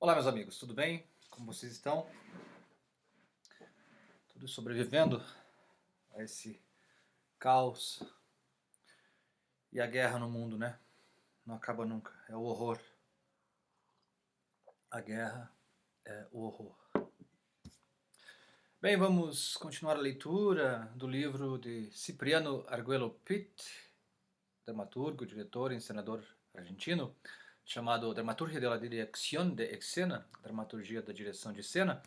Olá, meus amigos, tudo bem? Como vocês estão? Tudo sobrevivendo a esse caos e a guerra no mundo, né? Não acaba nunca, é o horror. A guerra é o horror. Bem, vamos continuar a leitura do livro de Cipriano Arguello Pitt, dramaturgo, diretor e encenador argentino, chamado Dramaturgia de la Dirección de Escena, Dramaturgia da Direção de Cena.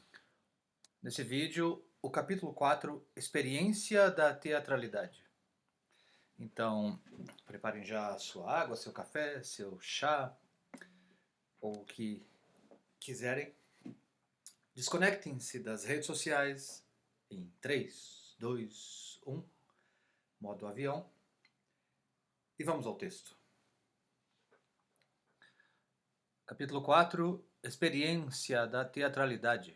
Nesse vídeo, o capítulo 4, Experiência da Teatralidade. Então, preparem já a sua água, seu café, seu chá, ou o que quiserem. Desconectem-se das redes sociais em 3, 2, 1, modo avião. E vamos ao texto. Capítulo 4, Experiência da Teatralidade.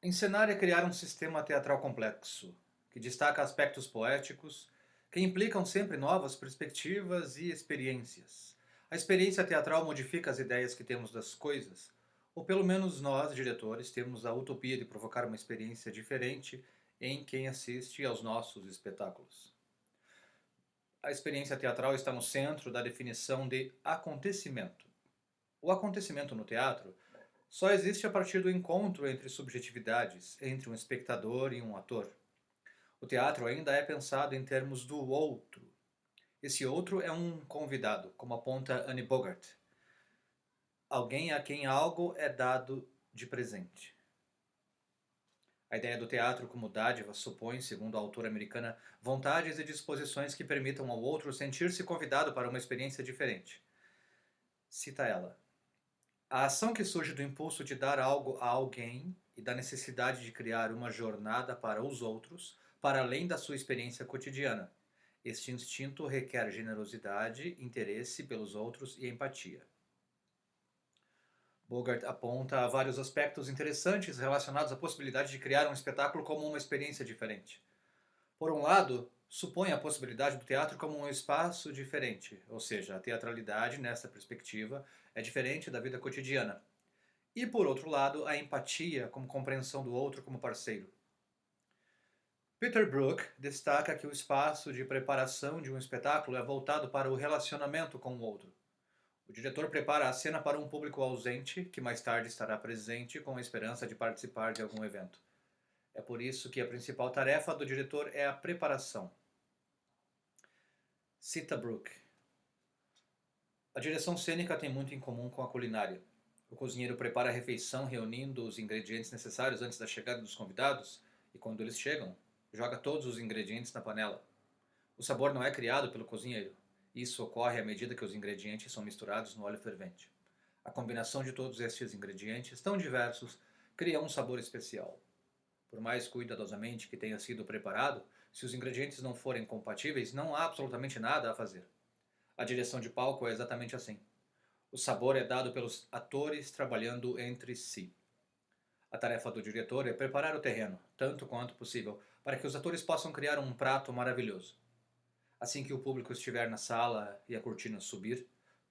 Encenar é criar um sistema teatral complexo, que destaca aspectos poéticos, que implicam sempre novas perspectivas e experiências. A experiência teatral modifica as ideias que temos das coisas, ou pelo menos nós, diretores, temos a utopia de provocar uma experiência diferente em quem assiste aos nossos espetáculos. A experiência teatral está no centro da definição de acontecimento. O acontecimento no teatro só existe a partir do encontro entre subjetividades, entre um espectador e um ator. O teatro ainda é pensado em termos do outro. Esse outro é um convidado, como aponta Annie Bogart. Alguém a quem algo é dado de presente. A ideia do teatro como dádiva supõe, segundo a autora americana, vontades e disposições que permitam ao outro sentir-se convidado para uma experiência diferente. Cita ela: a ação que surge do impulso de dar algo a alguém e da necessidade de criar uma jornada para os outros, para além da sua experiência cotidiana. Este instinto requer generosidade, interesse pelos outros e empatia. Bogart aponta vários aspectos interessantes relacionados à possibilidade de criar um espetáculo como uma experiência diferente. Por um lado, supõe a possibilidade do teatro como um espaço diferente, ou seja, a teatralidade, nessa perspectiva, é diferente da vida cotidiana. E, por outro lado, a empatia como compreensão do outro como parceiro. Peter Brook destaca que o espaço de preparação de um espetáculo é voltado para o relacionamento com o outro. O diretor prepara a cena para um público ausente, que mais tarde estará presente com a esperança de participar de algum evento. É por isso que a principal tarefa do diretor é a preparação. Cita Brook: a direção cênica tem muito em comum com a culinária. O cozinheiro prepara a refeição reunindo os ingredientes necessários antes da chegada dos convidados, e quando eles chegam, joga todos os ingredientes na panela. O sabor não é criado pelo cozinheiro. Isso ocorre à medida que os ingredientes são misturados no óleo fervente. A combinação de todos estes ingredientes, tão diversos, cria um sabor especial. Por mais cuidadosamente que tenha sido preparado, se os ingredientes não forem compatíveis, não há absolutamente nada a fazer. A direção de palco é exatamente assim. O sabor é dado pelos atores trabalhando entre si. A tarefa do diretor é preparar o terreno, tanto quanto possível, para que os atores possam criar um prato maravilhoso. Assim que o público estiver na sala e a cortina subir,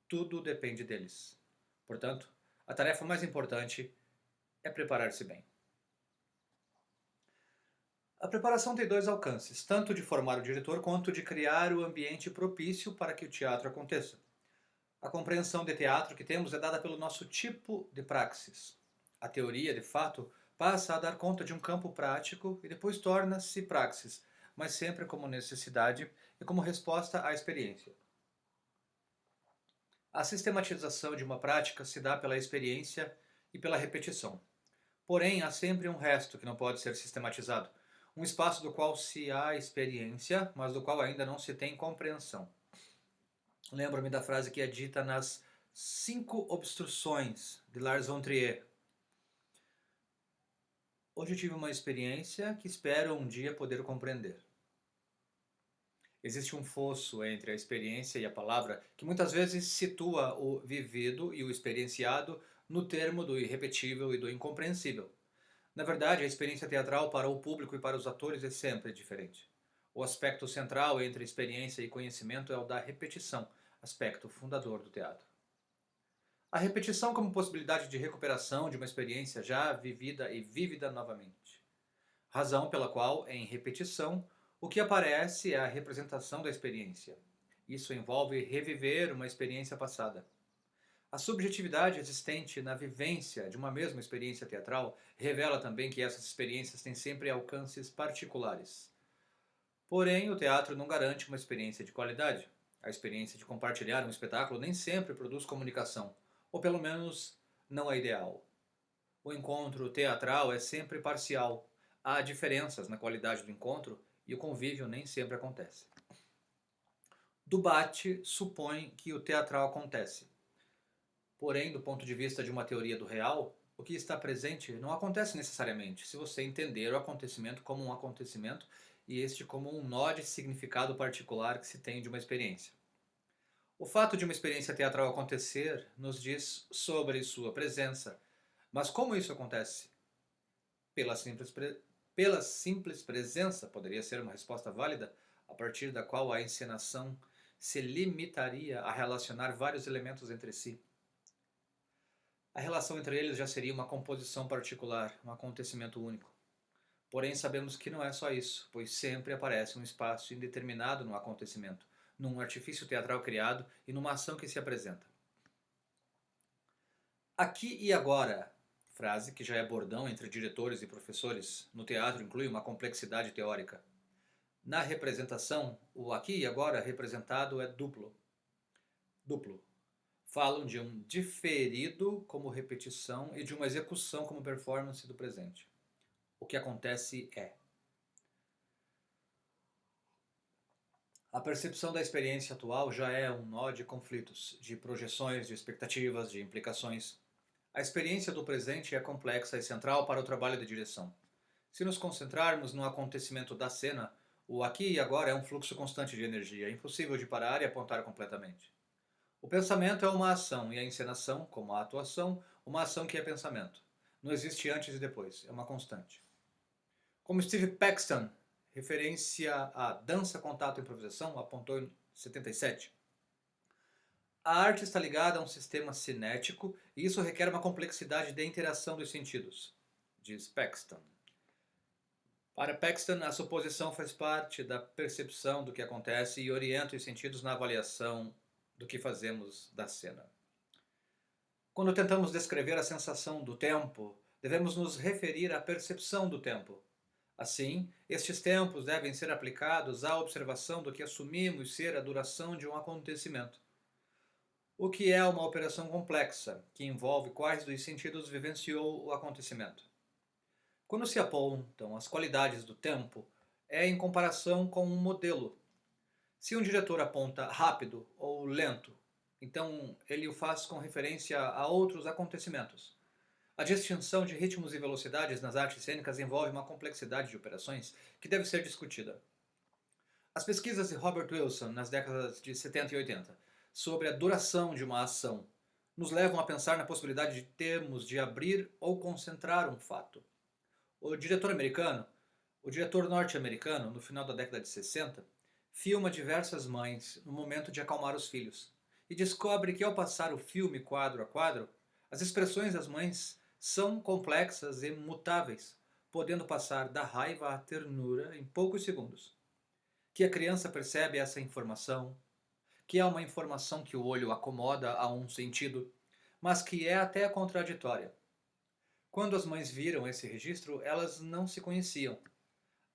tudo depende deles. Portanto, a tarefa mais importante é preparar-se bem. A preparação tem dois alcances, tanto de formar o diretor quanto de criar o ambiente propício para que o teatro aconteça. A compreensão de teatro que temos é dada pelo nosso tipo de praxis. A teoria, de fato, passa a dar conta de um campo prático e depois torna-se praxis, mas sempre como necessidade e como resposta à experiência. A sistematização de uma prática se dá pela experiência e pela repetição. Porém, há sempre um resto que não pode ser sistematizado, um espaço do qual se há experiência, mas do qual ainda não se tem compreensão. Lembro-me da frase que é dita nas 5 obstruções de Lars von Trier. Hoje tive uma experiência que espero um dia poder compreender. Existe um fosso entre a experiência e a palavra que muitas vezes situa o vivido e o experienciado no termo do irrepetível e do incompreensível. Na verdade, a experiência teatral para o público e para os atores é sempre diferente. O aspecto central entre experiência e conhecimento é o da repetição, aspecto fundador do teatro. A repetição como possibilidade de recuperação de uma experiência já vivida e vívida novamente. Razão pela qual, em repetição, o que aparece é a representação da experiência. Isso envolve reviver uma experiência passada. A subjetividade existente na vivência de uma mesma experiência teatral revela também que essas experiências têm sempre alcances particulares. Porém, o teatro não garante uma experiência de qualidade. A experiência de compartilhar um espetáculo nem sempre produz comunicação, ou pelo menos não é ideal. O encontro teatral é sempre parcial. Há diferenças na qualidade do encontro e o convívio nem sempre acontece. Dubate supõe que o teatral acontece. Porém, do ponto de vista de uma teoria do real, o que está presente não acontece necessariamente, se você entender o acontecimento como um acontecimento e este como um nó de significado particular que se tem de uma experiência. O fato de uma experiência teatral acontecer nos diz sobre sua presença, mas como isso acontece? Pela simples, pela simples presença poderia ser uma resposta válida, a partir da qual a encenação se limitaria a relacionar vários elementos entre si. A relação entre eles já seria uma composição particular, um acontecimento único. Porém, sabemos que não é só isso, pois sempre aparece um espaço indeterminado no acontecimento, num artifício teatral criado e numa ação que se apresenta. Aqui e agora, frase que já é bordão entre diretores e professores, no teatro inclui uma complexidade teórica. Na representação, o aqui e agora representado é duplo. Duplo. Falam de um diferido como repetição e de uma execução como performance do presente. O que acontece é: a percepção da experiência atual já é um nó de conflitos, de projeções, de expectativas, de implicações. A experiência do presente é complexa e central para o trabalho de direção. Se nos concentrarmos no acontecimento da cena, o aqui e agora é um fluxo constante de energia, impossível de parar e apontar completamente. O pensamento é uma ação e a encenação, como a atuação, uma ação que é pensamento. Não existe antes e depois, é uma constante. Como Steve Paxton, referência à dança, contato e improvisação, apontou em 77. A arte está ligada a um sistema cinético e isso requer uma complexidade de interação dos sentidos, diz Paxton. Para Paxton, a suposição faz parte da percepção do que acontece e orienta os sentidos na avaliação do que fazemos da cena. Quando tentamos descrever a sensação do tempo, devemos nos referir à percepção do tempo. Assim, estes tempos devem ser aplicados à observação do que assumimos ser a duração de um acontecimento. O que é uma operação complexa, que envolve quais dos sentidos vivenciou o acontecimento. Quando se apontam as qualidades do tempo, é em comparação com um modelo. Se um diretor aponta rápido ou lento, então ele o faz com referência a outros acontecimentos. A distinção de ritmos e velocidades nas artes cênicas envolve uma complexidade de operações que deve ser discutida. As pesquisas de Robert Wilson nas décadas de 70 e 80 sobre a duração de uma ação nos levam a pensar na possibilidade de termos de abrir ou concentrar um fato. O diretor americano, o diretor norte-americano, no final da década de 60, filma diversas mães no momento de acalmar os filhos e descobre que ao passar o filme quadro a quadro, as expressões das mães são complexas e mutáveis, podendo passar da raiva à ternura em poucos segundos. Que a criança percebe essa informação, que é uma informação que o olho acomoda a um sentido, mas que é até contraditória. Quando as mães viram esse registro, elas não se conheciam.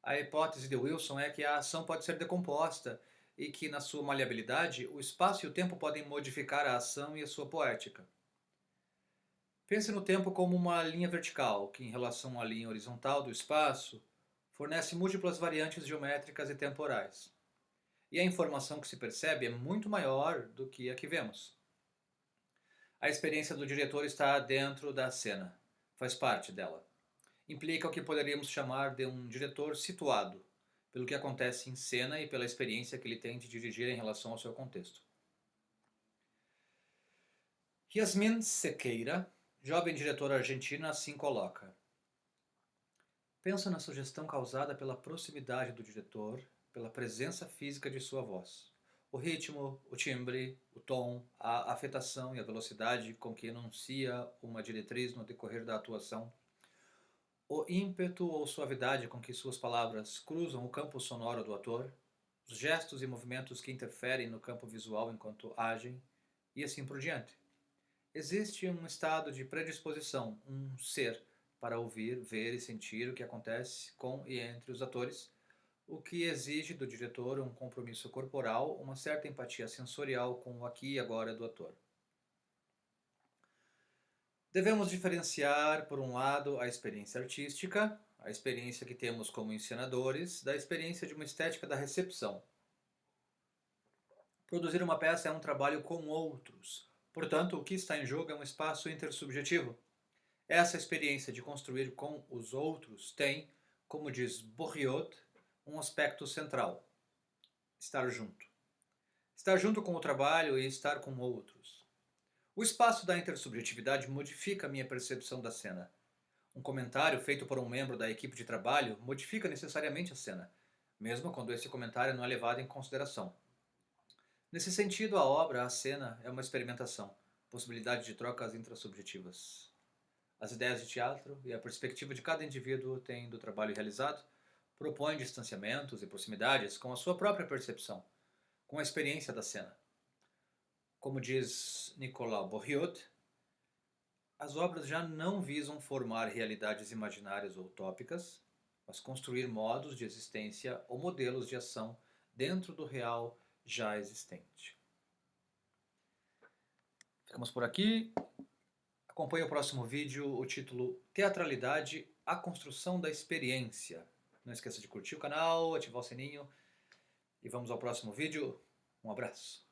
A hipótese de Wilson é que a ação pode ser decomposta e que, na sua maleabilidade, o espaço e o tempo podem modificar a ação e a sua poética. Pense no tempo como uma linha vertical, que, em relação à linha horizontal do espaço, fornece múltiplas variantes geométricas e temporais. E a informação que se percebe é muito maior do que a que vemos. A experiência do diretor está dentro da cena, faz parte dela. Implica o que poderíamos chamar de um diretor situado, pelo que acontece em cena e pela experiência que ele tem de dirigir em relação ao seu contexto. Yasmin Sequeira, jovem diretora argentina, assim coloca: penso na sugestão causada pela proximidade do diretor, pela presença física de sua voz. O ritmo, o timbre, o tom, a afetação e a velocidade com que enuncia uma diretriz no decorrer da atuação, o ímpeto ou suavidade com que suas palavras cruzam o campo sonoro do ator, os gestos e movimentos que interferem no campo visual enquanto agem, e assim por diante. Existe um estado de predisposição, um ser, para ouvir, ver e sentir o que acontece com e entre os atores, o que exige do diretor um compromisso corporal, uma certa empatia sensorial com o aqui e agora do ator. Devemos diferenciar, por um lado, a experiência artística, a experiência que temos como encenadores, da experiência de uma estética da recepção. Produzir uma peça é um trabalho com outros, portanto, o que está em jogo é um espaço intersubjetivo. Essa experiência de construir com os outros tem, como diz Bourriot, um aspecto central: estar junto. Estar junto com o trabalho e estar com outros. O espaço da intersubjetividade modifica a minha percepção da cena. Um comentário feito por um membro da equipe de trabalho modifica necessariamente a cena, mesmo quando esse comentário não é levado em consideração. Nesse sentido, a obra, a cena, é uma experimentação, possibilidade de trocas intrasubjetivas. As ideias de teatro e a perspectiva de cada indivíduo têm do trabalho realizado propõem distanciamentos e proximidades com a sua própria percepção, com a experiência da cena. Como diz Nicolas Bourriot, as obras já não visam formar realidades imaginárias ou utópicas, mas construir modos de existência ou modelos de ação dentro do real já existente. Ficamos por aqui. Acompanhe o próximo vídeo, o título Teatralidade, a construção da experiência. Não esqueça de curtir o canal, ativar o sininho e vamos ao próximo vídeo. Um abraço.